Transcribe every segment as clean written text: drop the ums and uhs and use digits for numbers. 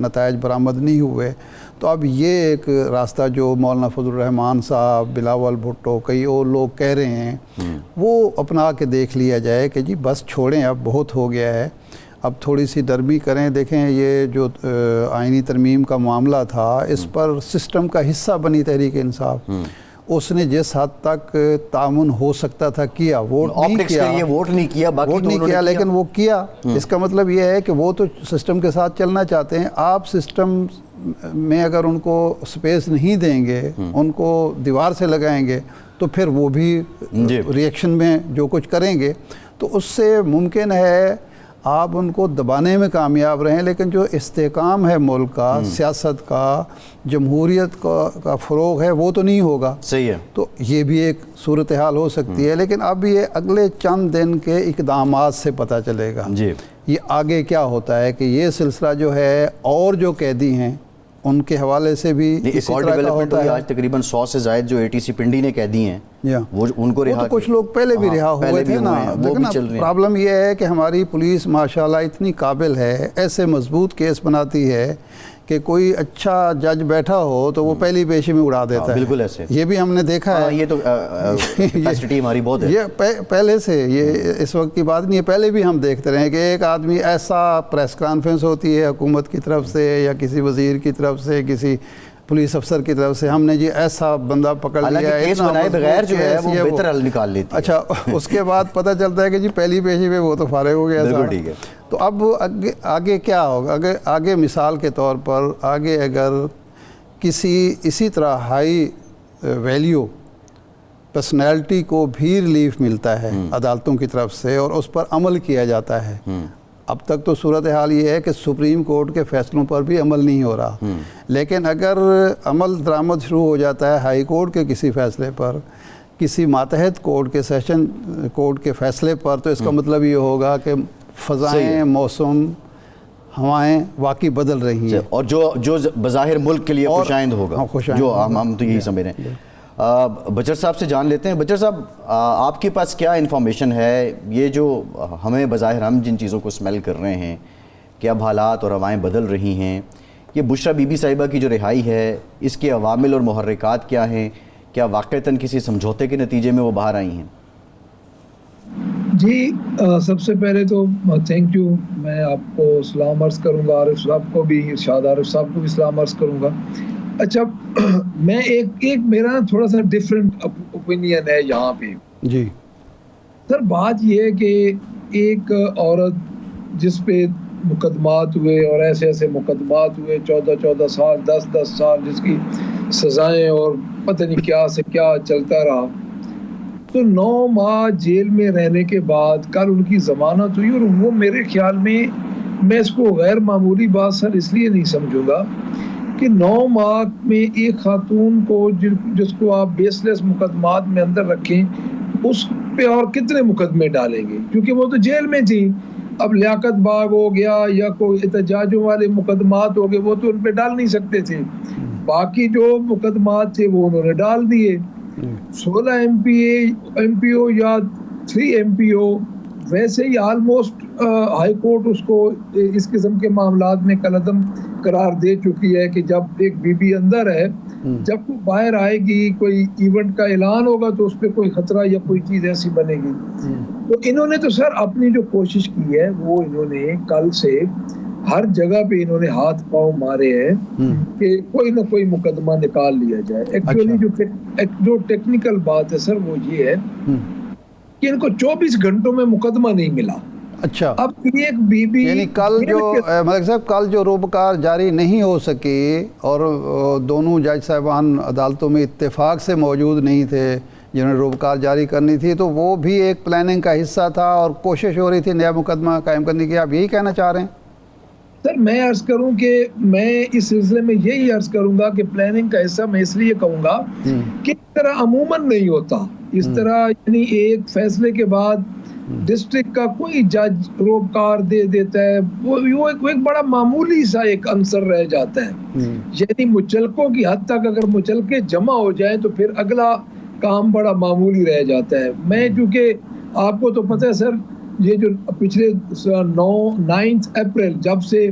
نتائج برآمد نہیں ہوئے. تو اب یہ ایک راستہ جو مولانا فضل الرحمان صاحب, بلاول بھٹو, کئی اور لوگ کہہ رہے ہیں, وہ اپنا کے دیکھ لیا جائے کہ جی بس چھوڑیں, اب بہت ہو گیا ہے, اب تھوڑی سی نرمی کریں. دیکھیں یہ جو آئینی ترمیم کا معاملہ تھا, اس پر سسٹم کا حصہ بنی تحریک انصاف, اس نے جس حد تک تعاون ہو سکتا تھا کیا, ووٹ نہیں کیا, لیکن وہ کیا. اس کا مطلب یہ ہے کہ وہ تو سسٹم کے ساتھ چلنا چاہتے ہیں. آپ سسٹم میں اگر ان کو سپیس نہیں دیں گے, ان کو دیوار سے لگائیں گے, تو پھر وہ بھی ری ایکشن میں جو کچھ کریں گے. تو اس سے ممکن ہے آپ ان کو دبانے میں کامیاب رہیں, لیکن جو استحکام ہے ملک کا, سیاست کا, جمہوریت کا فروغ ہے, وہ تو نہیں ہوگا. صحیح ہے. تو یہ بھی ایک صورتحال ہو سکتی ہے, لیکن اب یہ اگلے چند دن کے اقدامات سے پتہ چلے گا یہ آگے کیا ہوتا ہے. کہ یہ سلسلہ جو ہے, اور جو قیدی ہیں ان کے حوالے سے بھی اسی طرح کا ہوتا ہے. آج تقریباً 100 سے زائد جو ATC پنڈی نے قیدی ہیں, وہ ان کو رہا, کچھ لوگ پہلے بھی رہا ہوئے تھے نا. پرابلم یہ ہے کہ ہماری پولیس ماشاءاللہ اتنی قابل ہے, ایسے مضبوط کیس بناتی ہے کہ کوئی اچھا جج بیٹھا ہو تو وہ پہلی پیشی میں اڑا دیتا ہے. بالکل ایسے, یہ بھی ہم نے دیکھا ہے. یہ تو کیپیسٹی ہماری بہت ہے. یہ پہلے سے, یہ اس وقت کی بات نہیں ہے, پہلے بھی ہم دیکھتے رہے کہ ایک آدمی ایسا پریس کانفرنس ہوتی ہے حکومت کی طرف سے یا کسی وزیر کی طرف سے, کسی پولیس افسر کی طرف سے, ہم نے جی ایسا بندہ پکڑ لیا ہے, کیس بنائے بغیر جو ہے وہ بہتر حل نکال لیتی ہے. اچھا, اس کے بعد پتہ چلتا ہے کہ جی پہلی پیشی پہ وہ تو فارغ ہو گیا. بالکل ٹھیک ہے. تو اب آگے کیا ہوگا؟ آگے مثال کے طور پر آگے اگر کسی اسی طرح ہائی ویلیو پرسنالٹی کو بھی ریلیف ملتا ہے عدالتوں کی طرف سے اور اس پر عمل کیا جاتا ہے. اب تک تو صورتحال یہ ہے کہ سپریم کورٹ کے فیصلوں پر بھی عمل نہیں ہو رہا, لیکن اگر عمل درآمد شروع ہو جاتا ہے ہائی کورٹ کے کسی فیصلے پر, کسی ماتحت کورٹ کے سیشن کورٹ کے فیصلے پر, تو اس کا مطلب یہ ہوگا کہ فضائیں, موسم, ہوائیں واقعی بدل رہی ہیں, اور جو بظاہر ملک کے لیے خوشائند ہوگا, جو ہم تو یہی سمجھ رہے ہیں. بچر صاحب سے جان لیتے ہیں. بچر صاحب, آپ کے پاس کیا انفارمیشن ہے, یہ جو ہمیں بظاہر ہم جن چیزوں کو سمیل کر رہے ہیں کہ اب حالات اور ہوائیں بدل رہی ہیں, یہ بشرا بی بی صاحبہ کی جو رہائی ہے, اس کے عوامل اور محرکات کیا ہیں؟ کیا واقعتاً کسی سمجھوتے کے نتیجے میں وہ باہر آئی ہیں؟ جی, سب سے پہلے تو تھینک یو, میں آپ کو سلام عرض کروں گا, عارف صاحب کو بھی, ارشاد عارف صاحب کو بھی سلام عرض کروں گا. اچھا, میں ایک میرا تھوڑا سا ڈیفرنٹ اوپینین ہے یہاں پہ. جی سر, بات یہ ہے کہ ایک عورت جس پہ مقدمات ہوئے اور ایسے مقدمات ہوئے 14 سال 10 سال, جس کی سزائیں اور پتہ نہیں کیا سے کیا چلتا رہا, تو 9 ماہ جیل میں رہنے کے بعد کل ان کی ضمانت ہوئی. اور وہ میرے خیال میں اس کو غیر معمولی بات سر اس لیے نہیں سمجھوں گا کہ 9 ماہ میں ایک خاتون کو جس کو آپ بیس لیس مقدمات میں اندر رکھیں, اس پہ اور کتنے مقدمے ڈالیں گے, کیونکہ وہ تو جیل میں تھی. اب لیاقت باغ ہو گیا یا کوئی احتجاجوں والے مقدمات ہو گئے, وہ تو ان پہ ڈال نہیں سکتے تھے. باقی جو مقدمات تھے وہ انہوں نے ڈال دیے. 16 ایم پی او یا 3 ایم پی او, ویسے ہی آلموسٹ ہائی کورٹ اس کو اس قسم کے معاملات میں کالعدم قرار دے چکی ہے کہ جب ایک بی بی اندر ہے, جب وہ باہر آئے گی, کوئی ایونٹ کا اعلان ہوگا تو اس پہ کوئی خطرہ یا کوئی چیز ایسی بنے گی. تو انہوں نے تو سر اپنی جو کوشش کی ہے وہ انہوں نے کل سے ہر جگہ پہ انہوں نے ہاتھ پاؤں مارے ہیں کہ کوئی نہ کوئی مقدمہ نکال لیا جائے. ایکچولی جو ٹیکنیکل بات ہے سر وہ یہ ہے کہ ان کو 24 گھنٹوں میں مقدمہ نہیں ملا. اچھا, اب ایک بی بی یعنی کل جو ملک صاحب کل جو روبکار جاری نہیں ہو سکی اور دونوں جج صاحبان عدالتوں میں اتفاق سے موجود نہیں تھے جنہوں نے روبکار جاری کرنی تھی, تو وہ بھی ایک پلاننگ کا حصہ تھا اور کوشش ہو رہی تھی نیا مقدمہ قائم کرنے کی. آپ یہی کہنا چاہ رہے ہیں؟ سر میں عرض کروں کہ میں اس سلسلے میں یہی عرض کروں گا کہ پلاننگ کا حصہ میں اس لیے کہوں گا کہ اس طرح عموماً نہیں ہوتا. اس طرح یعنی ایک فیصلے کے بعد ڈسٹرکٹ کا کوئی جج روبکار دے دیتا ہے, وہ ایک بڑا معمولی سا ایک عنصر رہ جاتا ہے. یعنی مچلکوں کی حد تک اگر مچلکے جمع ہو جائیں تو پھر اگلا کام بڑا معمولی رہ جاتا ہے. میں چونکہ آپ کو تو پتہ ہے سر, یہ جو پچھلے 9 اپریل جب سے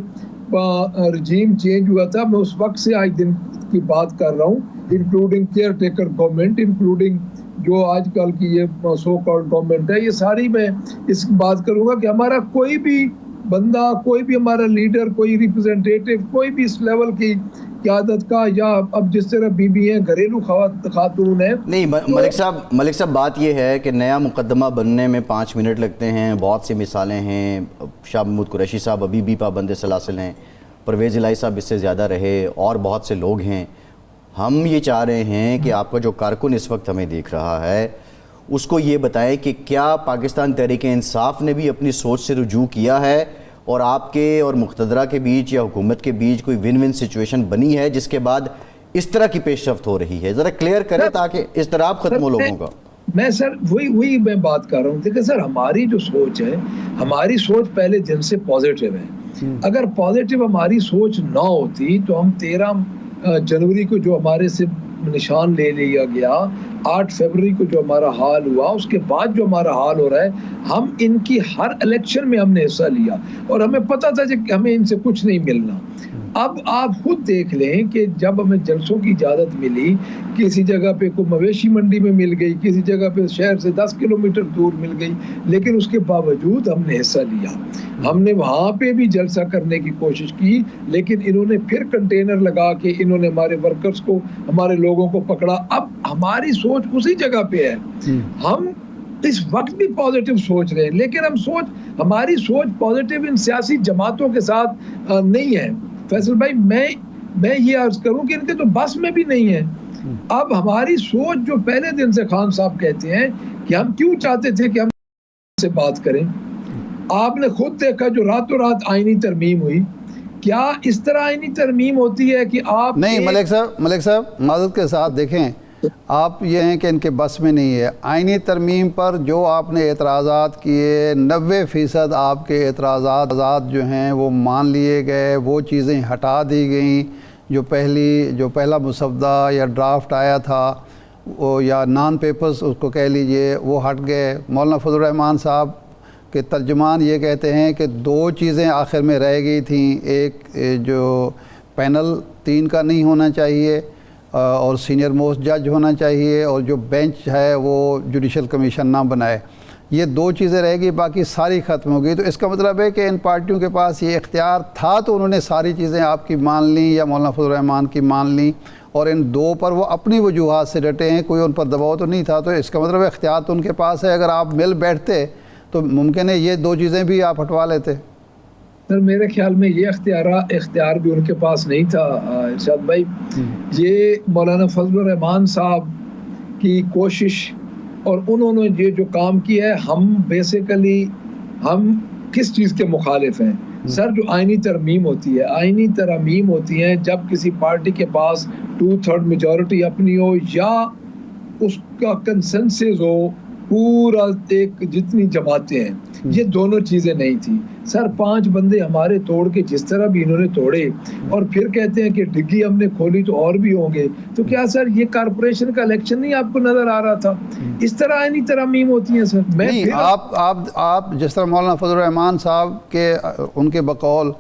رجیم چینج ہوا تھا میں اس وقت سے آج دن کی بات کر رہا ہوں, including care taker government, including جو آج کل کی یہ سو کالڈ گورنمنٹ ہے, یہ ساری میں اس کی بات کروں گا کہ ہمارا کوئی بھی بندہ, کوئی بھی ہمارا لیڈر, کوئی ریپرزنٹیٹیو, کوئی بھی اس لیول کی قیادت کا, یا اب جس طرح بی بی ہیں, گھریلو خاتون ہیں. نہیں ملک صاحب بات یہ ہے کہ نیا مقدمہ بننے میں 5 منٹ لگتے ہیں. بہت سی مثالیں ہیں, شاہ محمود قریشی صاحب ابھی بھی پابند سلاسل ہیں, پرویز الہی صاحب اس سے زیادہ رہے, اور بہت سے لوگ ہیں. ہم یہ چاہ رہے ہیں کہ آپ کا جو کارکن اس وقت ہمیں دیکھ رہا ہے اس کو یہ بتائیں کہ کیا پاکستان تحریک انصاف نے بھی اپنی سوچ سے رجوع کیا ہے, اور آپ کے اور مقتدرہ کے بیچ یا حکومت کے بیچ کوئی ون ون سچویشن بنی ہے جس کے بعد اس طرح کی پیش رفت ہو رہی ہے؟ ذرا کلیئر کریں تاکہ اضطراب ختم ہو لوگوں کا. میں سر وہی میں بات کر رہا ہوں. دیکھیں سر, ہماری جو سوچ ہے, ہماری سوچ پہلے دن سے پازیٹیو ہے. اگر پازیٹیو ہماری سوچ نہ ہوتی تو ہم 13 جنوری کو جو ہمارے سے نشان لے لیا گیا, 8 فروری کو جو ہمارا حال ہوا, اس کے بعد جو ہمارا حال ہو رہا ہے, ہم ان کی ہر الیکشن میں ہم نے حصہ لیا اور ہمیں پتہ تھا کہ ہمیں ان سے کچھ نہیں ملنا. اب آپ خود دیکھ لیں کہ جب ہمیں جلسوں کی اجازت ملی, کسی جگہ پہ کوئی مویشی منڈی میں مل گئی, کسی جگہ پہ شہر سے 10 کلومیٹر دور مل گئی, لیکن اس کے باوجود ہم نے حصہ لیا. ہم نے وہاں پہ بھی جلسہ کرنے کی کوشش کی, لیکن انہوں نے پھر کنٹینر لگا کے انہوں نے ہمارے ورکرز کو, ہمارے لوگوں کو پکڑا. اب ہماری سوچ اسی جگہ پہ ہے. ہم اس وقت بھی پازیٹیو سوچ رہے ہیں, لیکن ہماری سوچ پازیٹیو ان سیاسی جماعتوں کے ساتھ نہیں ہے. فیصل بھائی, میں یہ عرض کروں کہ ان کے تو بس میں بھی نہیں ہے. اب ہماری سوچ جو پہلے دن سے خان صاحب کہتے ہیں کہ ہم کیوں چاہتے تھے کہ ہم سے بات کریں, آپ نے خود دیکھا جو راتوں رات آئینی ترمیم ہوئی. کیا اس طرح آئینی ترمیم ہوتی ہے کہ آپ نہیں ملک صاحب معذرت کے ساتھ دیکھیں, آپ یہ ہیں کہ ان کے بس میں نہیں ہے. آئینی ترمیم پر جو آپ نے اعتراضات کیے, 90% آپ کے اعتراضات جو ہیں وہ مان لیے گئے, وہ چیزیں ہٹا دی گئیں. جو پہلا مسودہ یا ڈرافٹ آیا تھا وہ, یا نان پیپرز اس کو کہہ لیجئے, وہ ہٹ گئے. مولانا فضل الرحمان صاحب کے ترجمان یہ کہتے ہیں کہ 2 چیزیں آخر میں رہ گئی تھیں, ایک جو پینل 3 کا نہیں ہونا چاہیے اور سینئر موسٹ جج ہونا چاہیے, اور جو بینچ ہے وہ جوڈیشل کمیشن نہ بنائے. یہ 2 چیزیں رہ گئی, باقی ساری ختم ہو گئی. تو اس کا مطلب ہے کہ ان پارٹیوں کے پاس یہ اختیار تھا تو انہوں نے ساری چیزیں آپ کی مان لیں یا مولانا فضل الرحمان کی مان لیں, اور ان 2 پر وہ اپنی وجوہات سے ڈٹے ہیں, کوئی ان پر دباؤ تو نہیں تھا. تو اس کا مطلب اختیار تو ان کے پاس ہے. اگر آپ مل بیٹھتے تو ممکن ہے یہ 2 چیزیں بھی آپ ہٹوا لیتے. سر میرے خیال میں یہ اختیار بھی ان کے پاس نہیں تھا ارشاد بھائی. یہ مولانا فضل الرحمان صاحب کی کوشش اور انہوں نے یہ جو کام کیا ہے, ہم بیسیکلی ہم کس چیز کے مخالف ہیں سر؟ جو آئینی ترمیم ہوتی ہے, آئینی ترمیم ہوتی ہیں جب کسی پارٹی کے پاس 2/3 میجورٹی اپنی ہو یا اس کا کنسنسس ہو پورا ایک جتنی جماعتیں ہیں. یہ دونوں چیزیں نہیں تھی سر. 5 بندے ہمارے توڑ کے جس طرح بھی انہوں نے توڑے, اور پھر کہتے ہیں کہ ڈگی ہم نے کھولی تو اور بھی ہوں گے. تو کیا سر یہ کارپوریشن کا الیکشن نہیں آپ کو نظر آ رہا تھا؟ اس طرح آئینی ترامیم ہوتی ہیں سر. نہیں, آپ جس طرح مولانا فضل الرحمان صاحب کے ان کے بقول,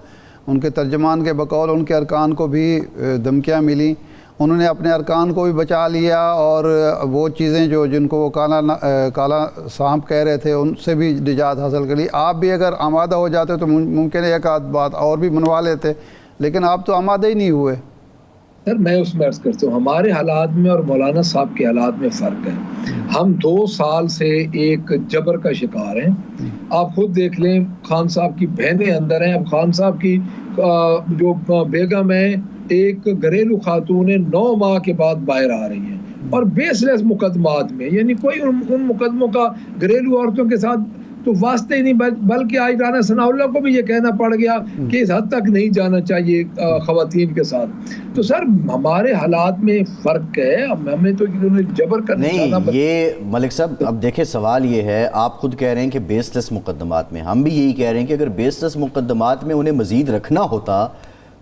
ان کے ترجمان کے بقول, ان کے ارکان کو بھی دھمکیاں ملی. انہوں نے اپنے ارکان کو بھی بچا لیا, اور وہ چیزیں جن کو وہ کالا سانپ کہہ رہے تھے ان سے بھی نجات حاصل کر لی. آپ بھی اگر آمادہ ہو جاتے تو ممکن ہے ایک آدھ بات اور بھی منوا لیتے, لیکن آپ تو آمادہ ہی نہیں ہوئے. سر میں اس میں عرض کرتا ہوں, ہمارے حالات میں اور مولانا صاحب کے حالات میں فرق ہے. ہم 2 سال سے ایک جبر کا شکار ہیں. آپ خود دیکھ لیں, خان صاحب کی بہنیں اندر ہیں. اب خان صاحب کی جو بیگم ہے, ایک گھریلو خاتون 9 ماہ کے بعد باہر آ رہی ہیں, اور بیس لیس مقدمات میں, یعنی کوئی ان مقدموں کا گھریلو عورتوں کے ساتھ تو واسطے ہی نہیں, بلکہ آج رانا ثناء اللہ کو بھی یہ کہنا پڑ گیا کہ اس حد تک نہیں جانا چاہیے خواتین کے ساتھ. تو سر ہمارے حالات میں فرق ہے. ہمیں تو انہوں نے جبر کرنا نہیں. یہ ملک صاحب اب دیکھیں سوال یہ ہے, آپ خود کہہ رہے ہیں کہ بیس لیس مقدمات میں, ہم بھی یہی کہہ رہے ہیں کہ اگر بیس لیس مقدمات میں انہیں مزید رکھنا ہوتا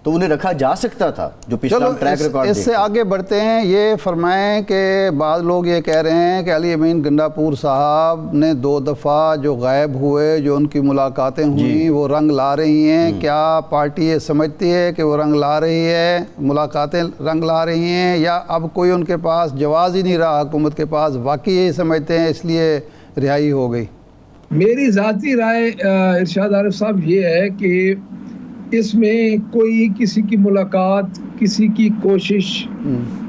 تو انہیں رکھا جا سکتا تھا جو پچھلا ٹریک ریکارڈ اس سے آگے بڑھتے ہیں. یہ فرمائیں کہ بعض لوگ یہ کہہ رہے ہیں کہ علی امین گنڈاپور صاحب نے 2 دفعہ جو غائب ہوئے، جو ان کی ملاقاتیں ہوئیں وہ رنگ لا رہی ہیں. کیا پارٹی یہ سمجھتی ہے کہ وہ رنگ لا رہی ہے، ملاقاتیں رنگ لا رہی ہیں، یا اب کوئی ان کے پاس جواز ہی نہیں رہا حکومت کے پاس، واقعی یہی سمجھتے ہیں اس لیے رہائی ہو گئی؟ میری ذاتی رائے ارشاد عارف صاحب یہ ہے کہ اس میں کوئی کسی کی ملاقات، کسی کی کوشش،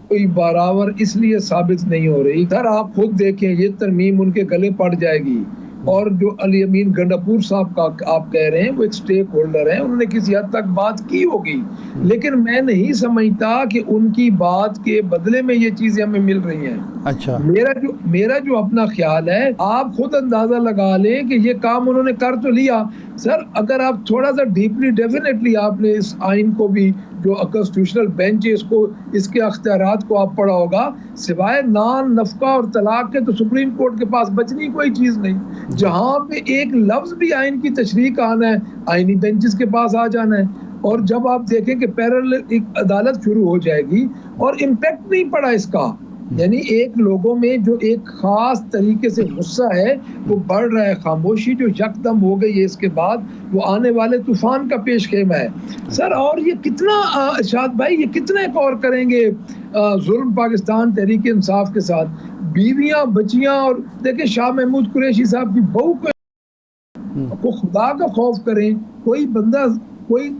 کوئی باراور اس لیے ثابت نہیں ہو رہی. سر آپ خود دیکھیں، یہ ترمیم ان کے گلے پڑ جائے گی. اور جو علی امین گنڈاپور صاحب کا آپ کہہ رہے ہیں وہ ایک سٹیک ہولڈر ہیں، انہوں نے کسی حد تک بات کی ہوگی، لیکن میں نہیں سمجھتا کہ ان کی بات کے بدلے میں یہ چیزیں ہمیں مل رہی ہیں. اچھا، میرا جو اپنا خیال ہے، آپ خود اندازہ لگا لیں کہ یہ کام انہوں نے کر تو لیا. سر اگر آپ تھوڑا سا ڈیپلی ڈیفینیٹلی آپ نے اس آئین کو بھی، جو کانسٹیٹیوشنل بینچ ہے، اس کے اختیارات کو آپ پڑھا ہوگا، سوائے نان، نفقہ اور طلاق کے تو سپریم کورٹ کے پاس بچنی کوئی چیز نہیں. جہاں پہ ایک لفظ بھی آئین کی تشریح کا آنا ہے، آئینی بینچز کے پاس آ جانا ہے. اور جب آپ دیکھیں کہ پیرالل ایک عدالت شروع ہو جائے گی اور امپیکٹ نہیں پڑا اس کا، یعنی ایک لوگوں میں جو ایک خاص طریقے سے غصہ ہے وہ بڑھ رہا ہے، خاموشی جو یکدم ہو گئی ہے اس کے بعد، وہ آنے والے طوفان کا پیش خیمہ ہے. سر اور یہ کتنا ارشاد بھائی، یہ کتنا ایک اور کریں گے ظلم پاکستان تحریک انصاف کے ساتھ؟ بیویاں، بچیاں، اور دیکھیں شاہ محمود قریشی صاحب کی بہو کو خدا کا خوف کریں. کوئی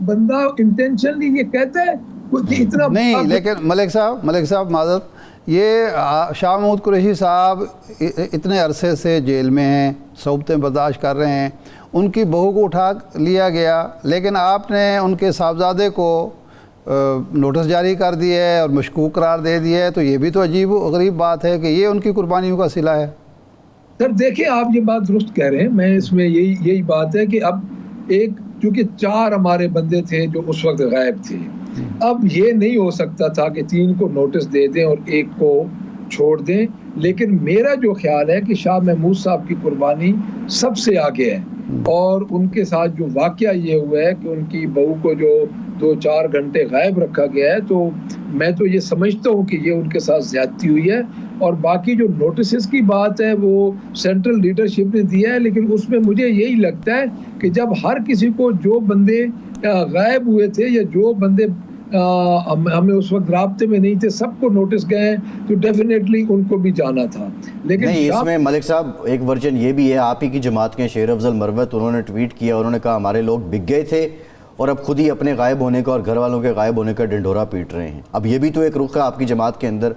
بندہ انٹینشنلی یہ کہتا ہے کہ اتنا نہیں، لیکن ملک صاحب معذرت، یہ شاہ محمود قریشی صاحب اتنے عرصے سے جیل میں ہیں، صعوبتیں برداشت کر رہے ہیں، ان کی بہو کو اٹھا لیا گیا، لیکن آپ نے ان کے صاحبزادے کو نوٹس جاری کر دیا ہے اور مشکوک قرار دے دیا ہے. تو یہ بھی تو عجیب و غریب بات ہے کہ یہ ان کی قربانیوں کا صلہ ہے. سر دیکھیں، آپ یہ بات درست کہہ رہے ہیں. میں اس میں یہی بات ہے کہ اب ایک، چونکہ 4 ہمارے بندے تھے جو اس وقت غائب تھے، اب یہ نہیں ہو سکتا تھا کہ 3 کو نوٹس دے دیں اور 1 کو چھوڑ دیں. لیکن میرا جو خیال ہے کہ شاہ محمود صاحب کی قربانی سب سے آگے ہے، اور ان کے ساتھ جو واقعہ یہ ہوا ہے کہ ان کی بہو کو جو 2-4 گھنٹے غائب رکھا گیا ہے، تو میں تو یہ سمجھتا ہوں کہ یہ ان کے ساتھ زیادتی ہوئی ہے. اور باقی جو نوٹسز کی بات ہے وہ سینٹرل لیڈرشپ نے دیا ہے، لیکن اس میں مجھے یہی لگتا ہے کہ جب ہر کسی کو، جو بندے غائب ہوئے تھے یا جو بندے ہمیں اس وقت رابطے میں نہیں تھے، سب کو نوٹس گئے ہیں، تو ڈیفینیٹلی ان کو بھی جانا تھا. لیکن نہیں، اس میں ملک صاحب ایک ورژن یہ بھی ہے، آپ ہی کی جماعت کے شیر افضل مروت، انہوں نے ٹویٹ کیا، انہوں نے کہا ہمارے لوگ بک گئے تھے اور اب خود ہی اپنے غائب ہونے کا اور گھر والوں کے غائب ہونے کا ڈنڈورا پیٹ رہے ہیں. اب یہ بھی تو ایک رخ ہے آپ کی جماعت کے اندر،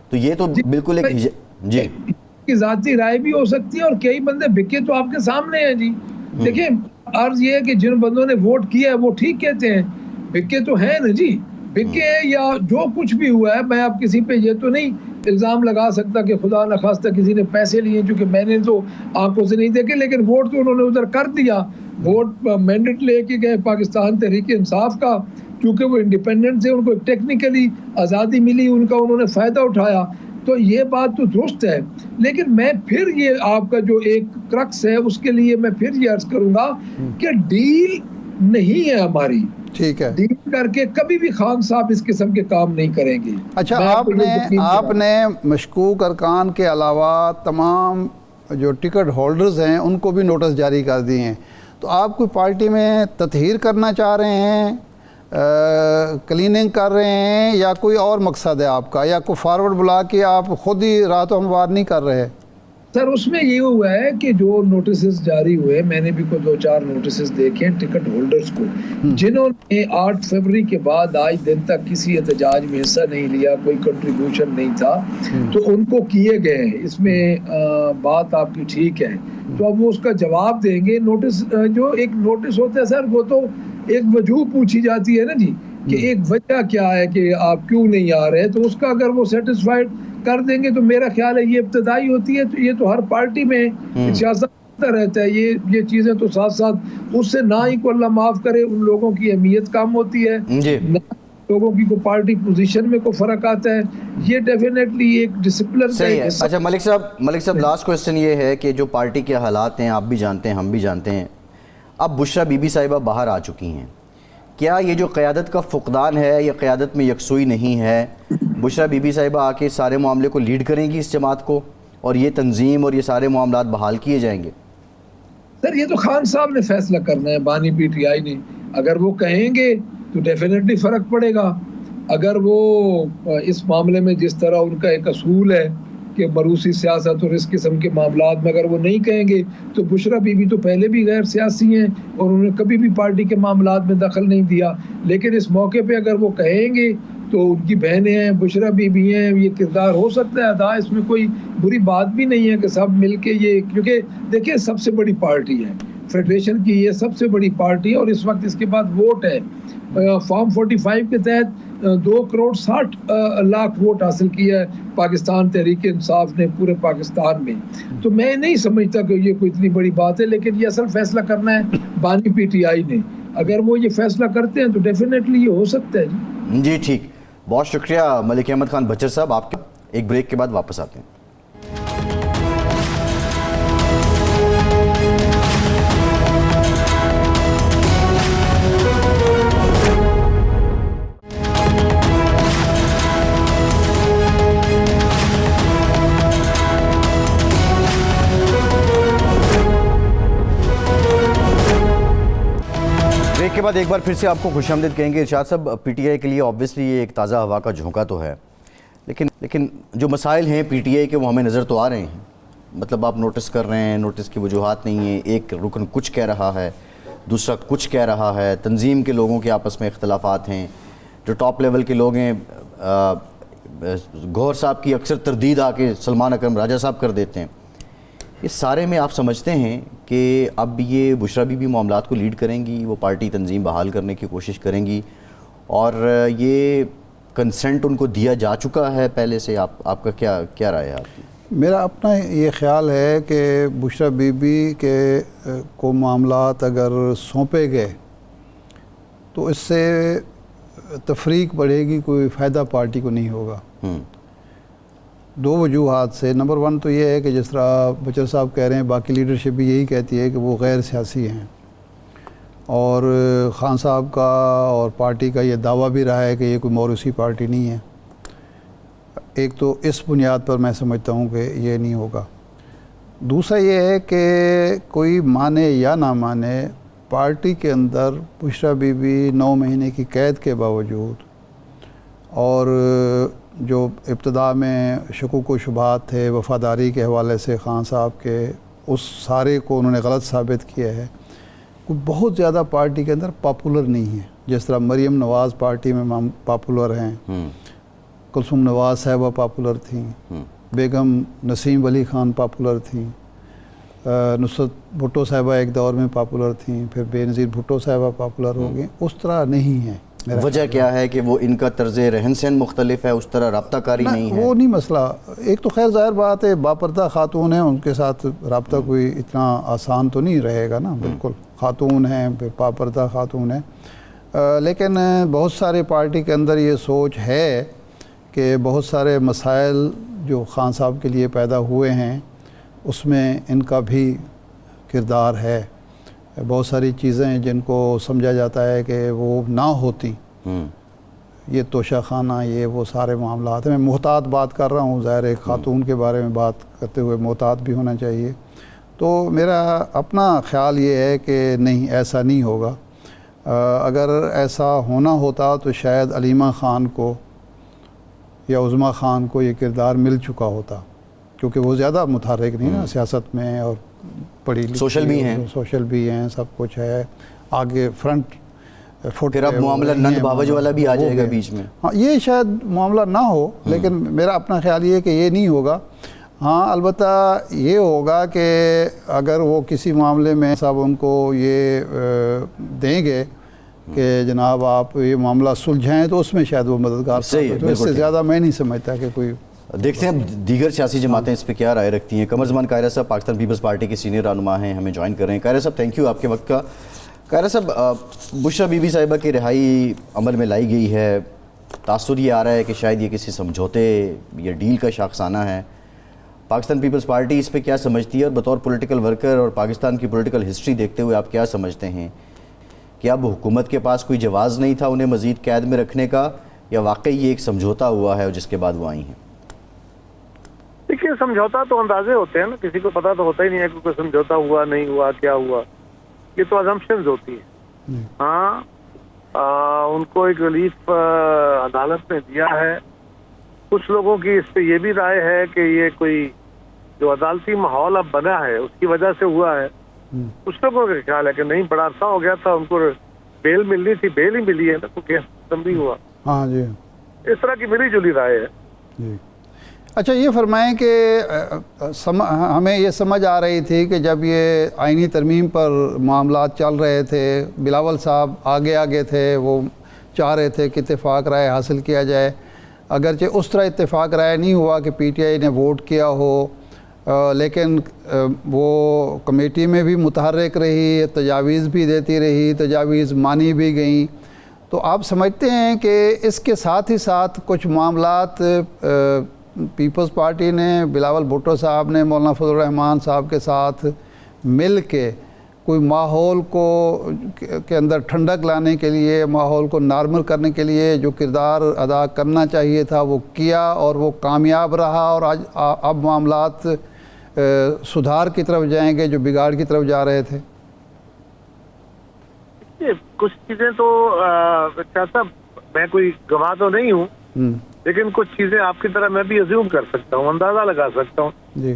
تو یہ تو بالکل ایک جی کی ذاتی رائے بھی ہو سکتی ہے، اور کئی بندے بکے تو آپ کے سامنے ہیں. جی دیکھیں، عرض یہ ہے کہ جن بندوں نے ووٹ کیا ہے وہ ٹھیک کہتے ہیں، بکے تو ہیں نا جی، بکے ہیں یا جو کچھ بھی ہوا ہے. میں اب کسی پہ یہ تو نہیں الزام لگا سکتا کہ خدا نخواستہ کسی نے پیسے لیے، چونکہ میں نے تو آنکھوں سے نہیں دیکھے، لیکن ووٹ تو انہوں نے ادھر کر دیا. ووٹ مینڈیٹ لے کے گئے پاکستان تحریک انصاف کا، کیونکہ وہ انڈیپینڈنٹ تھے، ان کو ٹیکنیکلی آزادی ملی، ان کا انہوں نے فائدہ اٹھایا. تو یہ بات تو درست ہے، لیکن میں پھر یہ آپ کا جو ایک کرکس ہے اس کے لیے میں پھر یہ عرض کروں گا کہ ڈیل نہیں ہے ہماری. ٹھیک ہے، ڈیل کر کے کبھی بھی خان صاحب اس قسم کے کام نہیں کریں گے. اچھا، آپ نے مشکوک ارکان کے علاوہ تمام جو ٹکٹ ہولڈرز ہیں ان کو بھی نوٹس جاری کر دیے ہیں. تو آپ کوئی پارٹی میں تطہیر کرنا چاہ رہے ہیں، کلیننگ کر رہے ہیں، یا کوئی اور مقصد ہے آپ کا، یا کوئی فارورڈ بلا کے آپ خود ہی رات و ہموار نہیں کر رہے؟ سر اس میں یہ ہوا ہے کہ جو نوٹسز جاری ہوئے، میں نے بھی کوئی 2-4 نوٹسز دیکھے ٹکٹ ہولڈرز کو، جنہوں نے 8 فروری کے بعد آج دن تک کسی احتجاج میں حصہ نہیں لیا، کوئی کنٹریبیوشن نہیں تھا، تو ان کو کیے گئے ہیں. اس میں بات آپ کی ٹھیک ہے. تو اب وہ اس کا جواب دیں گے. نوٹس، جو ایک نوٹس ہوتا ہے سر، وہ تو ایک وجوہ پوچھی جاتی ہے نا جی، کہ ایک وجہ کیا ہے کہ آپ کیوں نہیں آ رہے، تو اس کا اگر وہ سیٹسفائیڈ کر دیں گے تو میرا خیال ہے یہ ابتدائی ہوتی ہے. تو یہ تو ہر پارٹی میں سیاست رہتا ہے، یہ چیزیں تو ساتھ ساتھ اس سے نہ ہی کو اللہ معاف کرے ان لوگوں کی اہمیت کم ہوتی ہے، نہ لوگوں کی کو پارٹی پوزیشن میں کوئی فرق آتا ہے. یہ ڈیفینیٹلی ایک ڈسپلن صحیح ہے. اچھا ملک صاحب لاسٹ کوسچن یہ ہے کہ جو پارٹی کے حالات ہیں آپ بھی جانتے ہیں، ہم بھی جانتے ہیں. اب بشرا بی بی صاحبہ باہر آ چکی ہیں، کیا یہ جو قیادت کا فقدان ہے یا قیادت میں یکسوئی نہیں ہے، بشرا بی بی صاحبہ آ کے سارے معاملے کو لیڈ کریں گی اس جماعت کو اور یہ تنظیم اور یہ سارے معاملات بحال کیے جائیں گے؟ سر یہ تو خان صاحب نے فیصلہ کرنا ہے، بانی پی ٹی آئی نے. اگر وہ کہیں گے تو ڈیفینیٹلی فرق پڑے گا. اگر وہ اس معاملے میں جس طرح ان کا ایک اصول ہے کہ مروسی سیاست اور اس قسم کے معاملات میں اگر وہ نہیں کہیں گے تو بشرا بی بی تو پہلے بھی غیر سیاسی ہیں اور انہوں نے کبھی بھی پارٹی کے معاملات میں دخل نہیں دیا. لیکن اس موقع پہ اگر وہ کہیں گے تو ان کی بہنیں ہیں، بشرا بی بی ہیں، یہ کردار ہو سکتا ہے ادا. اس میں کوئی بری بات بھی نہیں ہے کہ سب مل کے یہ، کیونکہ دیکھیں سب سے بڑی پارٹی ہے فیڈریشن کی، یہ سب سے بڑی پارٹی ہے اور اس وقت اس کے بعد ووٹ ہے. فارم 45 کے تحت 2.60 کروڑ ووٹ حاصل کیا ہے پاکستان تحریک انصاف نے پورے پاکستان میں. تو میں نہیں سمجھتا کہ یہ کوئی اتنی بڑی بات ہے، لیکن یہ اصل فیصلہ کرنا ہے بانی پی ٹی آئی نے. اگر وہ یہ فیصلہ کرتے ہیں تو ڈیفینیٹلی یہ ہو سکتا ہے. جی ٹھیک، بہت شکریہ ملک احمد خان بچر صاحب. آپ کے ایک بریک کے بعد واپس آتے ہیں. بریک کے بعد ایک بار پھر سے آپ کو خوش آمدید کہیں گے. ارشاد صاحب، پی ٹی آئی کے لیے آبویسلی یہ ایک تازہ ہوا کا جھونکا تو ہے، لیکن جو مسائل ہیں پی ٹی آئی کے وہ ہمیں نظر تو آ رہے ہیں. مطلب آپ نوٹس کر رہے ہیں، نوٹس کی وجوہات نہیں ہیں. ایک رکن کچھ کہہ رہا ہے، دوسرا کچھ کہہ رہا ہے. تنظیم کے لوگوں کے آپس میں اختلافات ہیں. جو ٹاپ لیول کے لوگ ہیں، گوہر صاحب کی اکثر تردید آ کے سلمان اکرم راجہ صاحب کر دیتے ہیں. اس سارے میں آپ سمجھتے ہیں کہ اب یہ بشرا بی بی معاملات کو لیڈ کریں گی، وہ پارٹی تنظیم بحال کرنے کی کوشش کریں گی، اور یہ کنسنٹ ان کو دیا جا چکا ہے پہلے سے؟ آپ کا کیا رائے ہے آپ کی؟ میرا اپنا یہ خیال ہے کہ بشرا بی بی کے کو معاملات اگر سونپے گئے تو اس سے تفریق بڑھے گی، کوئی فائدہ پارٹی کو نہیں ہوگا. دو وجوہات سے. نمبر 1 تو یہ ہے کہ جس طرح بچر صاحب کہہ رہے ہیں، باقی لیڈرشپ بھی یہی کہتی ہے کہ وہ غیر سیاسی ہیں، اور خان صاحب کا اور پارٹی کا یہ دعویٰ بھی رہا ہے کہ یہ کوئی موروثی پارٹی نہیں ہے. ایک تو اس بنیاد پر میں سمجھتا ہوں کہ یہ نہیں ہوگا. دوسرا یہ ہے کہ کوئی مانے یا نہ مانے، پارٹی کے اندر بشرا بی بی 9 مہینے کی قید کے باوجود، اور جو ابتدا میں شکوک و شبہات تھے وفاداری کے حوالے سے خان صاحب کے، اس سارے کو انہوں نے غلط ثابت کیا ہے. کوئی بہت زیادہ پارٹی کے اندر پاپولر نہیں ہے. جس طرح مریم نواز پارٹی میں پاپولر ہیں، کلثوم نواز صاحبہ پاپولر تھیں، بیگم نسیم ولی خان پاپولر تھیں، نصرت بھٹو صاحبہ ایک دور میں پاپولر تھیں، پھر بے نظیر بھٹو صاحبہ پاپولر ہو گئیں. اس طرح نہیں ہے. وجہ کیا ہے کہ وہ ان کا طرز رہن سہن مختلف ہے، اس طرح رابطہ کاری نہیں ہے؟ وہ نہیں مسئلہ. ایک تو خیر ظاہر بات ہے، باپردہ خاتون ہیں، ان کے ساتھ رابطہ کوئی اتنا آسان تو نہیں رہے گا نا. بالکل خاتون ہیں، باپردہ خاتون ہیں. لیکن بہت سارے پارٹی کے اندر یہ سوچ ہے کہ بہت سارے مسائل جو خان صاحب کے لیے پیدا ہوئے ہیں اس میں ان کا بھی کردار ہے. بہت ساری چیزیں جن کو سمجھا جاتا ہے کہ وہ نہ ہوتی، یہ توشہ خانہ، یہ وہ سارے معاملات ہیں. میں محتاط بات کر رہا ہوں، ظاہر ایک خاتون کے بارے میں بات کرتے ہوئے محتاط بھی ہونا چاہیے. تو میرا اپنا خیال یہ ہے کہ نہیں، ایسا نہیں ہوگا. اگر ایسا ہونا ہوتا تو شاید علیمہ خان کو یا عظمیٰ خان کو یہ کردار مل چکا ہوتا، کیونکہ وہ زیادہ متحرک نہیں نا سیاست میں، اور پڑھی لکھی، سوشل بھی ہیں، سب کچھ ہے آگے فرنٹ فٹ. پھر اب معاملہ نند بھاوج والا بھی آ جائے گا بیچ میں. ہاں، یہ شاید معاملہ نہ ہو، لیکن میرا اپنا خیال یہ ہے کہ یہ نہیں ہوگا. ہاں البتہ یہ ہوگا کہ اگر وہ کسی معاملے میں صاحب ان کو یہ دیں گے کہ جناب آپ یہ معاملہ سلجھائیں، تو اس میں شاید وہ مددگار. تو اس سے زیادہ میں نہیں سمجھتا کہ کوئی. دیکھتے ہیں دیگر سیاسی جماعتیں اس پہ کیا رائے رکھتی ہیں. قمر زمان قاہرہ صاحب پاکستان پیپلز پارٹی کے سینئر رہنما ہیں، ہمیں جوائن کر رہے ہیں. قاہرہ صاحب تھینک یو آپ کے وقت کا. قاہرہ صاحب، بشرا بی بی صاحبہ کی رہائی عمل میں لائی گئی ہے. تاثر یہ آ رہا ہے کہ شاید یہ کسی سمجھوتے یا ڈیل کا شاخسانہ ہے. پاکستان پیپلز پارٹی اس پہ کیا سمجھتی ہے، اور بطور پولیٹیکل ورکر اور پاکستان کی پولیٹیکل ہسٹری دیکھتے ہوئے آپ کیا سمجھتے ہیں کہ اب حکومت کے پاس کوئی جواز نہیں تھا انہیں مزید قید میں رکھنے کا، یا واقعی یہ ایک سمجھوتا ہوا ہے جس کے بعد وہ آئی ہیں؟ دیکھیے سمجھوتا تو اندازے ہوتے ہیں نا، کسی کو پتہ تو ہوتا ہی نہیں ہے کہ کوئی سمجھوتا ہوا نہیں ہوا کیا ہوا، یہ تو ازمپشنز ہوتی ہیں. ہاں ان کو ایک ریلیف عدالت نے دیا ہے. کچھ لوگوں کی اس پہ یہ بھی رائے ہے کہ یہ کوئی جو عدالتی ماحول اب بنا ہے اس کی وجہ سے ہوا ہے. کچھ لوگوں کا خیال ہے کہ نہیں، بڑا عرصہ ہو گیا تھا، ان کو بیل ملنی تھی، بیل ہی ملی ہے نا، تو کیس ختم بھی ہوا. ہاں جی، اس طرح کی ملی جلی رائے ہے. جی. اچھا یہ فرمائیں کہ ہمیں یہ سمجھ آ رہی تھی کہ جب یہ آئینی ترمیم پر معاملات چل رہے تھے، بلاول صاحب آگے تھے، وہ چاہ رہے تھے کہ اتفاق رائے حاصل کیا جائے. اگرچہ اس طرح اتفاق رائے نہیں ہوا کہ پی ٹی آئی نے ووٹ کیا ہو، لیکن وہ کمیٹی میں بھی متحرک رہی، تجاویز بھی دیتی رہی، تجاویز مانی بھی گئیں. تو آپ سمجھتے ہیں کہ اس کے ساتھ ہی ساتھ کچھ معاملات پیپلز پارٹی نے، بلاول بھٹو صاحب نے مولانا فضل الرحمان صاحب کے ساتھ مل کے کوئی ماحول کو کے اندر ٹھنڈک لانے کے لیے، ماحول کو نارمل کرنے کے لیے جو کردار ادا کرنا چاہیے تھا وہ کیا، اور وہ کامیاب رہا، اور آج اب معاملات سدھار کی طرف جائیں گے جو بگاڑ کی طرف جا رہے تھے؟ کچھ چیزیں تو چاہتا، میں کوئی گواہ تو نہیں ہوں، لیکن کچھ چیزیں آپ کی طرح میں بھی ازیوم کر سکتا ہوں، اندازہ لگا سکتا ہوں. جی.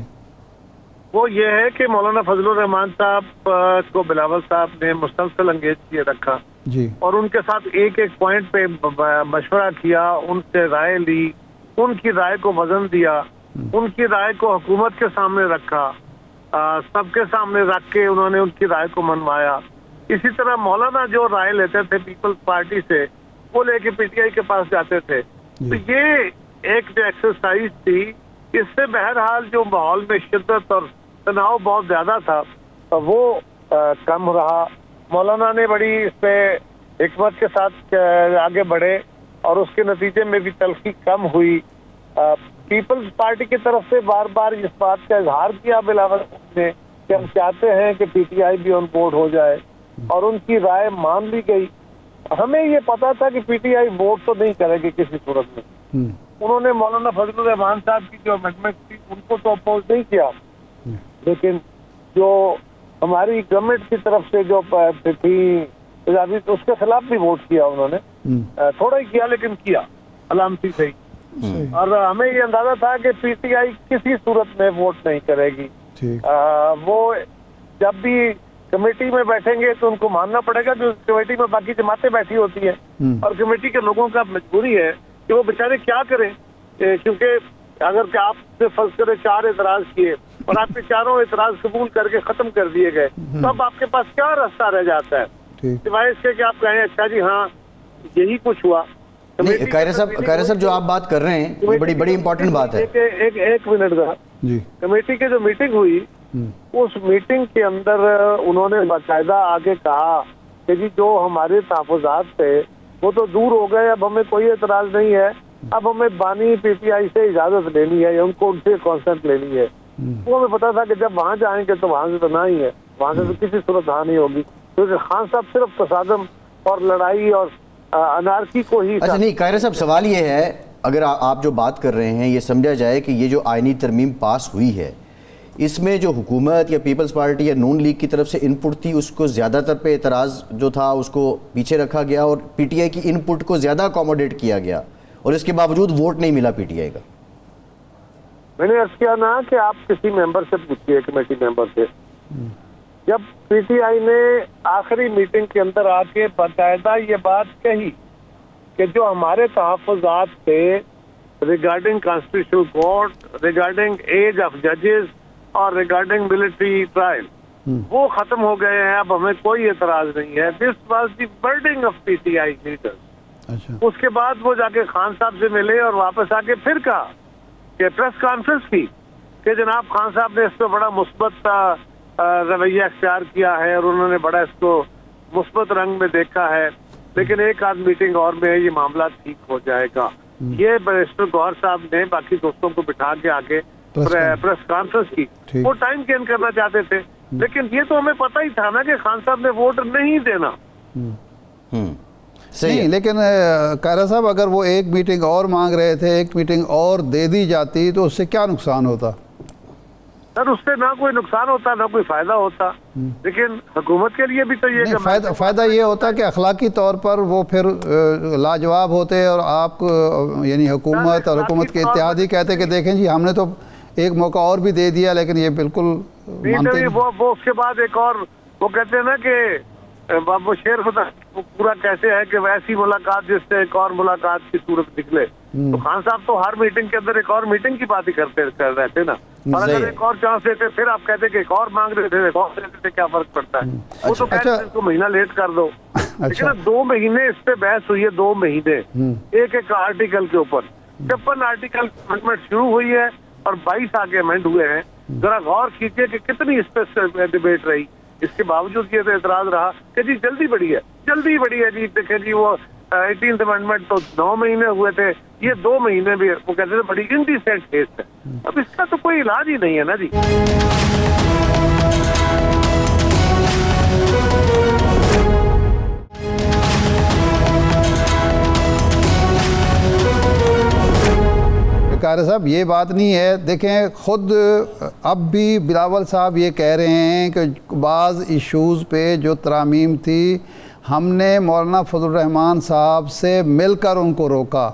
وہ یہ ہے کہ مولانا فضل الرحمان صاحب کو بلاول صاحب نے مسلسل انگیج کیے رکھا، جی. اور ان کے ساتھ ایک ایک پوائنٹ پہ مشورہ کیا، ان سے رائے لی، ان کی رائے کو وزن دیا، ان کی رائے کو حکومت کے سامنے رکھا، سب کے سامنے رکھ کے انہوں نے ان کی رائے کو منوایا. اسی طرح مولانا جو رائے لیتے تھے پیپلز پارٹی سے، وہ لے کے پی ٹی آئی کے پاس جاتے تھے. تو یہ ایک جو ایکسرسائز تھی، اس سے بہرحال جو ماحول میں شدت اور تناؤ بہت زیادہ تھا وہ کم رہا. مولانا نے بڑی اس پہ حکمت کے ساتھ آگے بڑھے، اور اس کے نتیجے میں بھی تلخی کم ہوئی. پیپلز پارٹی کی طرف سے بار بار اس بات کا اظہار کیا بلاول نے کہ ہم چاہتے ہیں کہ پی ٹی آئی بھی آن بورڈ ہو جائے، اور ان کی رائے مان لی گئی. ہمیں یہ پتا تھا کہ پی ٹی آئی ووٹ تو نہیں کرے گی کسی صورت میں. انہوں نے مولانا فضل الرحمان صاحب کی جو امینڈمنٹ تھی ان کو تو اپوز نہیں کیا، لیکن جو ہماری گورنمنٹ کی طرف سے جو تھی اس کے خلاف بھی ووٹ کیا انہوں نے. تھوڑا ہی کیا لیکن کیا، علامتی صحیح. اور ہمیں یہ اندازہ تھا کہ پی ٹی آئی کسی صورت میں ووٹ نہیں کرے گی. وہ جب بھی کمیٹی میں بیٹھیں گے تو ان کو ماننا پڑے گا کہ کمیٹی میں باقی جماعتیں بیٹھی ہوتی ہیں، اور کمیٹی کے لوگوں کا مجبوری ہے کہ وہ بیچارے کیا کریں، کیونکہ اگر کہ آپ سے فرض کرے 4 اعتراض کیے اور آپ کے چاروں اعتراض قبول کر کے ختم کر دیے گئے، تو اب آپ کے پاس کیا راستہ رہ جاتا ہے سوائے اس کے کہ آپ کہیں اچھا جی ہاں یہی کچھ ہوا. قاہرہ صاحب جو آپ بات کر رہے ہیں یہ بڑی امپورٹنٹ بات ہے. ایک منٹ کا، کمیٹی کی جو میٹنگ ہوئی، اس میٹنگ کے اندر انہوں نے باقاعدہ آگے کہا کہ جی جو ہمارے تحفظات تھے وہ تو دور ہو گئے، اب ہمیں کوئی اعتراض نہیں ہے، اب ہمیں بانی پی ٹی آئی سے اجازت لینی ہے، ان کو ان سے کانسنٹ لینی ہے. وہ ہمیں پتا تھا کہ جب وہاں جائیں گے تو وہاں سے تو نہ ہی ہے، وہاں سے تو کسی صورت ہاں نہیں ہوگی، کیونکہ خان صاحب صرف تصادم اور لڑائی اور انارکی کو ہی. اچھا نہیں قاہرہ صاحب، سوال یہ ہے، اگر آپ جو بات کر رہے ہیں یہ سمجھا جائے کہ یہ جو آئینی ترمیم پاس ہوئی ہے اس میں جو حکومت یا پیپلز پارٹی یا نون لیگ کی طرف سے ان پٹ تھی اس کو زیادہ تر پہ اعتراض جو تھا اس کو پیچھے رکھا گیا، اور پی ٹی آئی کی ان پٹ کو زیادہ اکوموڈیٹ کیا گیا، اور اس کے باوجود ووٹ نہیں ملا پی ٹی آئی کا. میں نے عرض کیا نا کہ آپ کسی ممبر سے پوچھیے، کمیٹی ممبر سے، جب پی ٹی آئی نے آخری میٹنگ کے اندر آ کے باقاعدہ یہ بات کہی کہ جو ہمارے تحفظات تھے regarding constitutional court, regarding age of ججز اور ریگارڈنگ ملٹری ٹرائل، وہ ختم ہو گئے ہیں، اب ہمیں کوئی اعتراض نہیں ہے. This was the bidding of P T I leaders. اس کے بعد وہ جا کے خان صاحب سے ملے اور واپس آ کے پھر کہا کہ پریس کانفرنس کی کہ جناب خان صاحب نے اس پہ بڑا مثبت رویہ اختیار کیا ہے اور انہوں نے بڑا اس کو مثبت رنگ میں دیکھا ہے، لیکن ایک آدھ میٹنگ اور میں یہ معاملہ ٹھیک ہو جائے گا. یہ بیرسٹر گوہر صاحب نے باقی دوستوں کو بٹھا کے آگے پریس کانفرنس کی. وہ ٹائم گین کرنا چاہتے تھے، لیکن یہ تو ہمیں پتہ ہی تھا نا کہ خان صاحب نے ووٹ نہیں دینا. صحیح نہیں ہے. لیکن قاہرہ صاحب اگر وہ ایک میٹنگ اور مانگ رہے تھے، ایک میٹنگ اور دے دی جاتی تو اس سے کیا نقصان ہوتا؟ سر اس سے نہ کوئی نقصان ہوتا نہ کوئی فائدہ ہوتا، لیکن حکومت کے لیے بھی تو یہ نہیں، فائدہ یہ ہوتا کہ اخلاقی طور پر وہ پھر لاجواب ہوتے اور آپ یعنی حکومت اور حکومت کے اتحادی کہتے کہ دیکھیں جی ہم نے تو ایک موقع اور بھی دے دیا، لیکن یہ بالکل مانتے نہیں. وہ اس کے بعد ایک اور وہ کہتے ہیں نا کہ وہ شعر خدا پورا کیسے ہے کہ ویسی ملاقات جس سے ایک اور ملاقات کی صورت نکلے. تو خان صاحب تو ہر میٹنگ کے اندر ایک اور میٹنگ کی بات ہی کر رہے تھے نا، اور اگر ایک اور چانس دیتے پھر آپ کہتے کہ ایک اور مانگ رہے تھے، ایک اور دیتے تھے، کیا فرق پڑتا ہے؟ وہ تو کہتے ہیں اس کو مہینہ لیٹ کر دو. لیکن 2 مہینے اس پہ بحث ہوئی ہے، 2 مہینے ایک ایک آرٹیکل کے اوپر. 56 آرٹیکل امینڈمنٹ شروع ہوئی ہے اور 22 آگے امینڈ ہوئے ہیں. ذرا غور کیجئے کہ کتنی اس پہ ڈیبیٹ رہی. اس کے باوجود یہ اعتراض رہا کہ جی جلدی بڑی ہے جی. دیکھیں جی وہ 18th امینڈمنٹ تو 9 مہینے ہوئے تھے، یہ 2 مہینے بھی وہ کہتے تھے بڑی انڈیسینٹ کیس ہے. اب اس کا تو کوئی علاج ہی نہیں ہے نا جی. قاہرہ صاحب یہ بات نہیں ہے، دیکھیں خود اب بھی بلاول صاحب یہ کہہ رہے ہیں کہ بعض ایشوز پہ جو ترامیم تھی ہم نے مولانا فضل الرحمان صاحب سے مل کر ان کو روکا،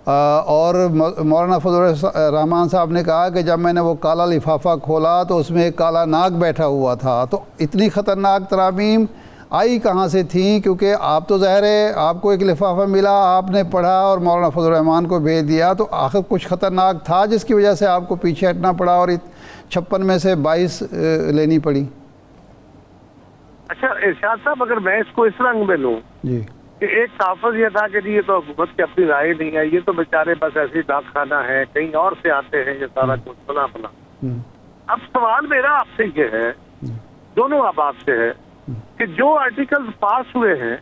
اور مولانا فضل الرحمان صاحب نے کہا کہ جب میں نے وہ کالا لفافہ کھولا تو اس میں ایک کالا ناگ بیٹھا ہوا تھا. تو اتنی خطرناک ترامیم آئی کہاں سے تھیں؟ کیونکہ آپ تو ظاہر ہے آپ کو ایک لفافہ ملا، آپ نے پڑھا اور مولانا فضل الرحمان کو بھیج دیا، تو آخر کچھ خطرناک تھا جس کی وجہ سے آپ کو پیچھے ہٹنا پڑا اور 56 میں سے 22 لینی پڑی. اچھا ارشاد صاحب، اگر میں اس کو اس رنگ میں لوں جی کہ ایک تحفظ یہ تھا کہ جی یہ تو حکومت کی اپنی رائے نہیں ہے، یہ تو بیچارے بس ایسی ڈاک خانہ ہے، کہیں اور سے آتے ہیں، یہ سارا کچھ بنا بنا. اب سوال میرا آپ سے یہ ہے، دونوں آپ سے ہے کہ جو آرٹیکل پاس ہوئے ہیں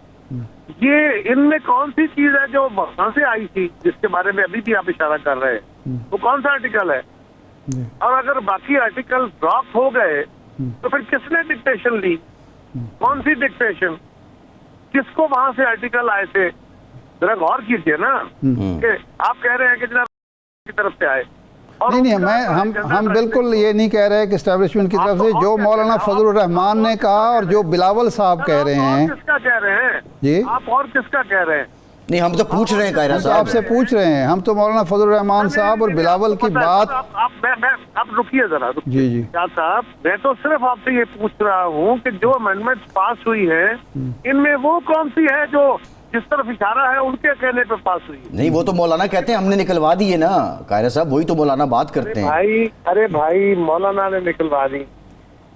یہ ان میں کون سی چیز ہے جو وہاں سے آئی تھی جس کے بارے میں ابھی بھی آپ اشارہ کر رہے ہیں، وہ کون سا آرٹیکل ہے؟ اور اگر باقی آرٹیکل ڈراپ ہو گئے تو پھر کس نے ڈکٹیشن لی؟ کون سی ڈکٹیشن؟ کس کو وہاں سے آرٹیکل آئے تھے؟ ذرا غور کیجیے نا کہ آپ کہہ رہے ہیں کہ جناب کی طرف سے آئے. نہیں ہم بالکل یہ نہیں کہہ رہے کہ اسٹیبلشمنٹ کی طرف سے، جو مولانا فضل الرحمان نے کہا اور جو بلاول صاحب کہہ رہے ہیں. کس کا کہہ رہے ہیں جی آپ؟ اور کس کا کہہ رہے ہیں؟ نہیں ہم تو پوچھ رہے ہیں قاہرہ صاحب، آپ سے پوچھ رہے ہیں. ہم تو مولانا فضل الرحمان صاحب اور بلاول کی بات. آپ رکیے ذرا. جی جی صاحب میں تو صرف آپ سے یہ پوچھ رہا ہوں کہ جو امینڈمنٹ پاس ہوئی ہے ان میں وہ کون سی ہے جو جس طرف اشارہ ہے ان کے کہنے پہ پاس ہوئی ہے؟ نہیں وہ تو مولانا کہتے ہیں ہم نے نکلوا دی ہے نا قاہرہ صاحب، وہی تو مولانا بات کرتے ہیں. ارے بھائی مولانا نے نکلوا دی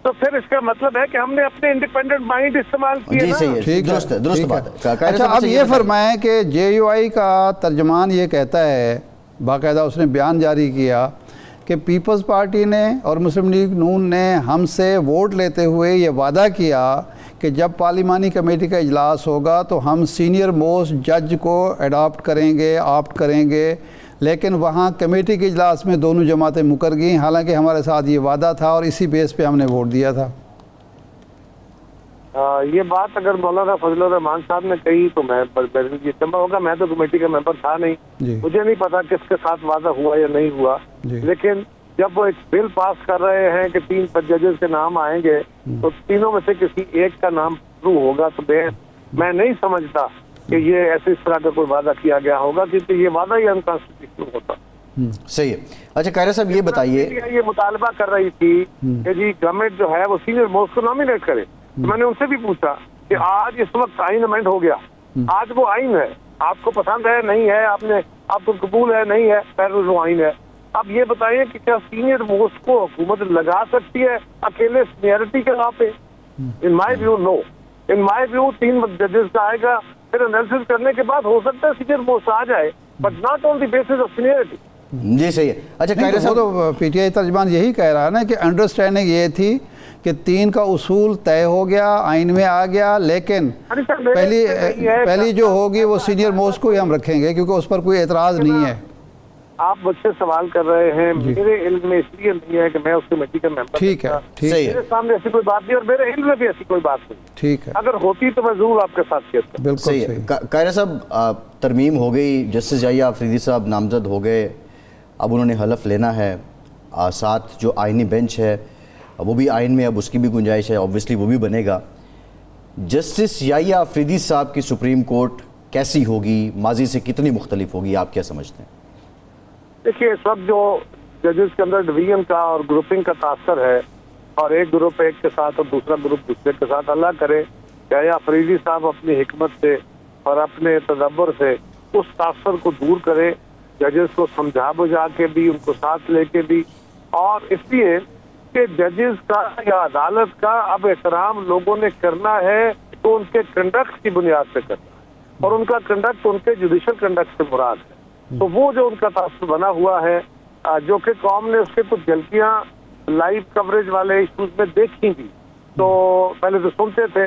تو پھر اس کا مطلب ہے کہ ہم نے اپنے انڈیپینڈنٹ مائنڈ استعمال کیا. جی صحیح ہے، درست بات ہے. اچھا اب یہ فرمائیں کہ جے یو آئی کا ترجمان یہ کہتا ہے، باقاعدہ اس نے بیان جاری کیا کہ پیپلز پارٹی نے اور مسلم لیگ نون نے ہم سے ووٹ لیتے ہوئے یہ وعدہ کیا کہ جب پارلیمانی کمیٹی کا اجلاس ہوگا تو ہم سینئر موسٹ جج کو اڈاپٹ کریں گے، آپٹ کریں گے، لیکن وہاں کمیٹی کے اجلاس میں دونوں جماعتیں مکر گئیں، حالانکہ ہمارے ساتھ یہ وعدہ تھا اور اسی بیس پہ ہم نے ووٹ دیا تھا. یہ بات اگر مولانا فضل الرحمان صاحب نے کہی تو میں ہوگا، میں تو کمیٹی کا ممبر تھا نہیں، مجھے نہیں پتا کس کے ساتھ وعدہ ہوا یا نہیں ہوا. لیکن جب وہ ایک بل پاس کر رہے ہیں کہ 3 ججز کے نام آئیں گے تو تینوں میں سے کسی ایک کا نام شروع ہوگا، تو میں نہیں سمجھتا کہ یہ ایسے اس طرح کا کوئی وعدہ کیا گیا ہوگا، کیونکہ یہ وعدہ ہی انکانسٹیٹیوشنل ہوتا. صحیح ہے. اچھا قاہرہ صاحب یہ بتائیے، یہ مطالبہ کر رہی تھی کہ جی گورنمنٹ جو ہے وہ سینئر موسٹ کو نامینیٹ کرے. میں نے ان سے بھی پوچھا کہ آج اس وقت آئین امینڈ ہو گیا، آج وہ آئین ہے، آپ کو پسند ہے نہیں ہے، آپ کو قبول ہے نہیں ہے، پہلے وہ آئین ہے. اب یہ بتائیے کہ کیا سینئر موسٹ کو حکومت لگا سکتی ہے اکیلے سینئرٹی کے نام پہ؟ ان my view know. In my view 3 ججز کا آئے گا، پھر انالیسس کرنے کے بعد ہو سکتا ہے سینئر موسٹ آ جائے، but not on the basis of seniority. جی صحیح ہے. اچھا قاہرہ صاحب تو پی ٹی آئی ترجمان یہی کہہ رہا ہے نا کہ انڈرسٹینڈنگ یہ تھی کہ 3 کا اصول طے ہو گیا، آئین میں آ گیا، لیکن پہلی جو ہوگی وہ سینئر موسٹ کو ہی ہم رکھیں گے کیونکہ اس پر کوئی اعتراض نہیں ہے. آپ مجھ سے سوال کر رہے ہیں, میرے علم میں اس لیے نہیں ہے کہ میں اس کمیٹی کا ممبر, ٹھیک ہے, ٹھیک ہے, میرے سامنے ایسی کوئی بات نہیں اور میرے علم میں بھی ایسی کوئی بات نہیں. ٹھیک ہے, اگر ہوتی تو میں ضرور آپ کے ساتھ شیئر کرتا. بالکل صحیح ہے. قاہرہ صاحب, ترمیم ہو گئی, جسٹس یحییٰ آفریدی صاحب نامزد ہو گئے, اب انہوں نے حلف لینا ہے. ساتھ جو آئینی بینچ ہے وہ بھی آئین میں اب اس کی بھی گنجائش ہے, اوبویسلی وہ بھی بنے گا. جسٹس یحییٰ آفریدی صاحب کی سپریم کورٹ کیسی ہوگی, ماضی سے کتنی مختلف ہوگی, آپ کیا سمجھتے ہیں؟ دیکھیے, اس وقت جو ججز کے اندر ڈویژن کا اور گروپنگ کا تاثر ہے, اور ایک گروپ ایک کے ساتھ اور دوسرا گروپ دوسرے کے ساتھ, اللہ کرے یحییٰ آفریدی صاحب اپنی حکمت سے اور اپنے تدبر سے اس تاثر کو دور کرے, ججز کو سمجھا بجھا کے بھی, ان کو ساتھ لے کے بھی. اور اس لیے کہ ججز کا یا عدالت کا اب احترام لوگوں نے کرنا ہے تو ان کے کنڈکٹ کی بنیاد پہ کرنا ہے, اور ان کا کنڈکٹ ان کے جوڈیشل کنڈکٹ سے مراد ہے. تو وہ جو ان کا تاثر بنا ہوا ہے, جو کہ قوم نے اس کے کچھ جھلکیاں لائیو کوریج والے ایشوز میں دیکھی تھی, تو پہلے تو سنتے تھے.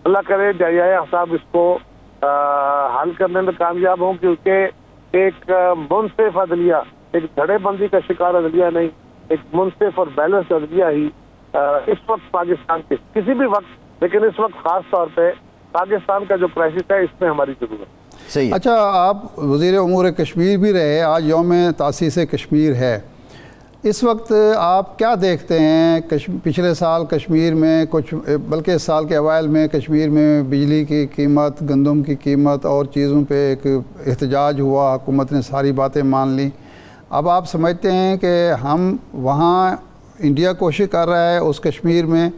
اللہ کرے یحییٰ صاحب اس کو حل کرنے میں کامیاب ہوں, کیونکہ ایک منصف عدلیہ, ایک دھڑے بندی کا شکار عدلیہ نہیں, ایک منصف اور بیلنس عدلیہ ہی اس وقت پاکستان کے کسی بھی وقت, لیکن اس وقت خاص طور پہ پاکستان کا جو کرائسس ہے اس میں ہماری ضرورت ہے. صحیح. اچھا, آپ وزیر امور کشمیر بھی رہے, آج یوم تاسیس کشمیر ہے. اس وقت آپ کیا دیکھتے ہیں, پچھلے سال کشمیر میں کچھ, بلکہ اس سال کے اوائل میں کشمیر میں بجلی کی قیمت, گندم کی قیمت اور چیزوں پہ ایک احتجاج ہوا, حکومت نے ساری باتیں مان لیں. اب آپ سمجھتے ہیں کہ ہم وہاں, انڈیا کوشش کر رہا ہے اس کشمیر میں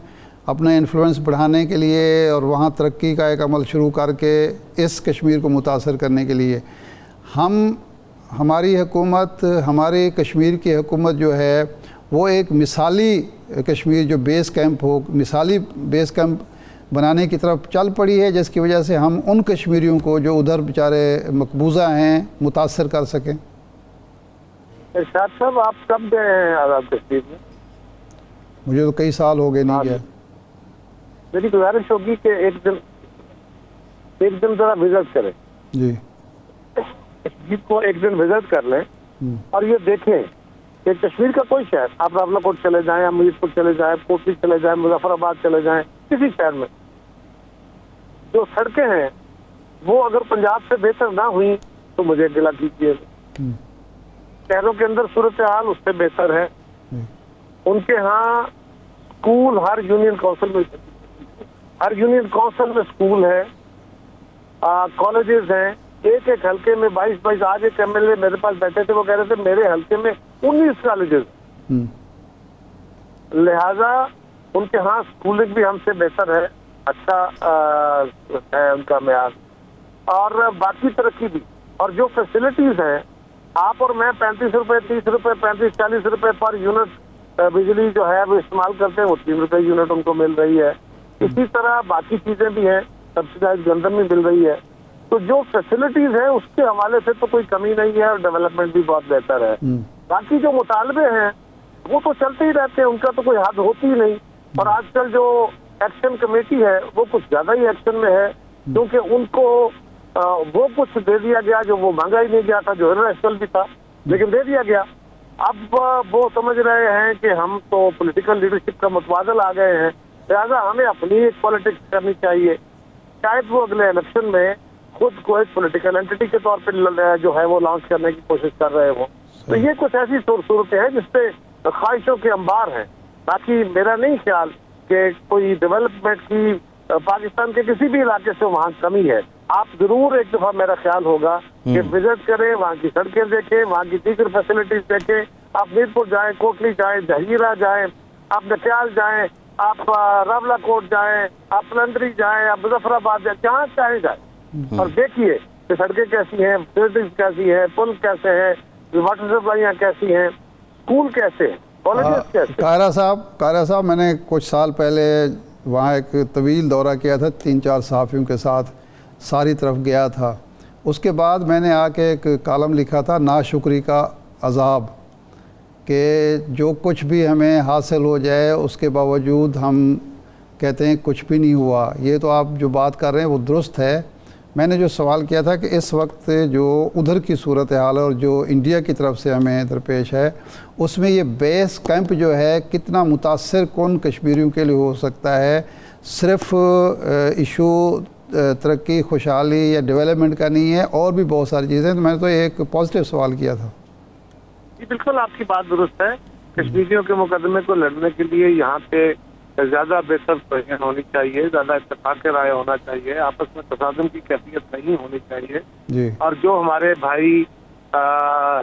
اپنا انفلوئنس بڑھانے کے لیے اور وہاں ترقی کا ایک عمل شروع کر کے اس کشمیر کو متاثر کرنے کے لیے, ہماری حکومت, ہماری کشمیر کی حکومت جو ہے وہ ایک مثالی کشمیر جو بیس کیمپ ہو, مثالی بیس کیمپ بنانے کی طرف چل پڑی ہے, جس کی وجہ سے ہم ان کشمیریوں کو جو ادھر بیچارے مقبوضہ ہیں متاثر کر سکیں. ارشاد صاحب, آپ کب گئے ہیں آزاد کشمیر میں؟ مجھے تو کئی سال ہو گئے نہیں گیا. میری گزارش ہوگی کہ ایک دن ذرا وزٹ کریں. جی, کشمیر کو ایک دن وزٹ کر لیں اور یہ دیکھیں کہ کشمیر کا کوئی شہر, آپ راولہ کوٹ چلے جائیں, امیر پور چلے جائیں, کوٹلی چلے جائیں, مظفر آباد چلے جائیں, کسی شہر میں جو سڑکیں ہیں وہ اگر پنجاب سے بہتر نہ ہوئی تو مجھے گلا کیجیے. شہروں کے اندر صورتحال اس سے بہتر ہے. ان کے ہاں اسکول ہر یونین کونسل میں اسکول ہے, کالجز ہیں, ایک حلقے میں 22. آج ایک ایم ایل اے میرے پاس بیٹھے تھے, وہ کہہ رہے تھے میرے حلقے میں 19 کالجز. لہذا ان کے ہاں اسکولنگ بھی ہم سے بہتر ہے, اچھا ہے ان کا معیار, اور باقی ترقی بھی. اور جو فیسلٹیز ہیں, آپ اور میں 35 روپے, 30 روپے, 35-40 روپے پر یونٹ بجلی جو ہے وہ استعمال کرتے ہیں, وہ 3 روپے یونٹ ان کو مل رہی ہے. اسی طرح باقی چیزیں بھی ہیں, سبسڈائز گندم بھی مل رہی ہے. تو جو فیسلٹیز ہیں اس کے حوالے سے تو کوئی کمی نہیں ہے, اور ڈیولپمنٹ بھی بہت بہتر ہے. باقی جو مطالبے ہیں وہ تو چلتے ہی رہتے ہیں, ان کا تو کوئی حد ہوتی ہی نہیں. اور آج کل جو ایکشن کمیٹی ہے وہ کچھ زیادہ ہی ایکشن میں ہے, کیونکہ ان کو وہ کچھ دے دیا گیا جو وہ مانگا ہی نہیں گیا تھا, جو انیشنل بھی تھا لیکن دے دیا گیا. اب وہ سمجھ رہے ہیں کہ ہم تو پولیٹیکل لیڈرشپ کا متبادل آ گئے ہیں, لہٰذا ہمیں اپنی ایک پالیٹکس کرنی چاہیے. شاید وہ اگلے الیکشن میں خود کو ایک پولیٹیکل اینٹی کے طور پہ جو ہے وہ لانچ کرنے کی کوشش کر رہے ہوں. تو یہ کچھ ایسی صورتیں ہیں جس پہ خواہشوں کے انبار ہیں. باقی میرا نہیں خیال کہ کوئی ڈیولپمنٹ کی پاکستان کے کسی بھی علاقے سے وہاں کمی ہے. آپ ضرور ایک دفعہ, میرا خیال ہوگا کہ وزٹ کریں, وہاں کی سڑکیں دیکھیں, وہاں کی دیگر فیسلٹیز دیکھیں. آپ میر پور جائیں, کوٹلی جائیں, جہیرہ جائیں, آپ نکیال جائیں, آپ راولہ کوٹ جائیں, آپ پلندری جائیں, آپ مظفر آباد جائیں, جہاں چاہیں جائیں, اور دیکھیے کہ سڑکیں کیسی ہیں, فیسلٹیز کیسی ہیں, پل کیسے ہیں, واٹر سپلائیاں کیسی ہیں, اسکول کیسے ہیں, کالجز کیسے. قاہرہ صاحب, میں نے کچھ سال پہلے وہاں ایک طویل دورہ کیا تھا, 3-4 صحافیوں کے ساتھ ساری طرف گیا تھا. اس کے بعد میں نے آ کے ایک کالم لکھا تھا, ناشکری کا عذاب, کہ جو کچھ بھی ہمیں حاصل ہو جائے اس کے باوجود ہم کہتے ہیں کچھ بھی نہیں ہوا. یہ تو آپ جو بات کر رہے ہیں وہ درست ہے. میں نے جو سوال کیا تھا کہ اس وقت جو ادھر کی صورتحال اور جو انڈیا کی طرف سے ہمیں درپیش ہے اس میں یہ بیس کیمپ جو ہے کتنا متاثر کن کشمیریوں کے لیے ہو سکتا ہے؟ صرف ایشو ترقی خوشحالی یا ڈیولپمنٹ کا نہیں ہے، اور بھی بہت ساری چیزیں. تو میں نے تو ایک پازیٹیو سوال کیا تھا. جی بالکل آپ کی بات درست ہے. کشمیریوں کے مقدمے کو لڑنے کے لیے یہاں پہ زیادہ بہتر پوزیشن ہونی چاہیے، زیادہ اتفاق رائے ہونا چاہیے، آپس میں تصادم کی کیفیت نہیں ہونی چاہیے. جی اور جو ہمارے بھائی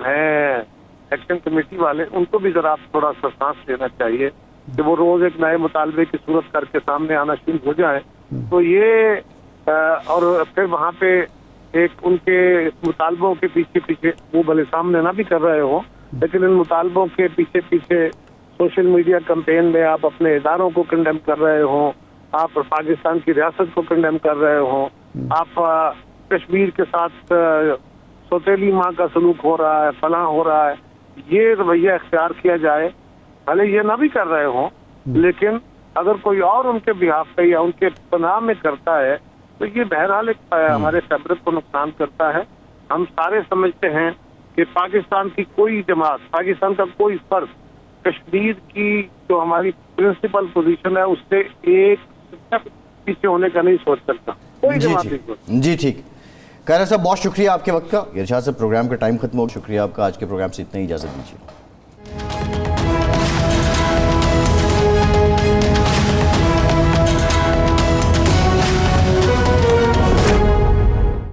ہیں ایکشن کمیٹی والے، ان کو بھی ذرا تھوڑا سا سانس لینا چاہیے کہ وہ روز ایک نئے مطالبے کی صورت کر کے سامنے آنا شروع ہو جائیں. تو یہ اور پھر وہاں پہ ایک ان کے مطالبوں کے پیچھے پیچھے وہ بھلے سامنے نہ بھی کر رہے ہوں، لیکن ان مطالبوں کے پیچھے پیچھے سوشل میڈیا کمپین میں آپ اپنے اداروں کو کنڈیم کر رہے ہوں، آپ پاکستان کی ریاست کو کنڈیم کر رہے ہوں، آپ کشمیر کے ساتھ سوتیلی ماں کا سلوک ہو رہا ہے، فلاں ہو رہا ہے، یہ رویہ اختیار کیا جائے. بھلے یہ نہ بھی کر رہے ہوں، لیکن اگر کوئی اور ان کے بہاف پہ یا ان کے پناہ میں کرتا ہے تو یہ بہرحال ایک ہمارے فیبرک کو نقصان کرتا ہے. ہم سارے سمجھتے ہیں کہ پاکستان کی کوئی جماعت، پاکستان کا کوئی فرد کشمیر کی جو ہماری پرنسپل پوزیشن ہے اس سے ایک پیچھے ہونے کا نہیں سوچ سکتا، کوئی جماعت نہیں سوچ. جی ٹھیک. خیر صاحب بہت شکریہ آپ کے وقت کا. ارشاد صاحب پروگرام کا ٹائم ختم ہو، شکریہ آپ کا. آج کے پروگرام سے اتنا ہی اجازت دیجیے.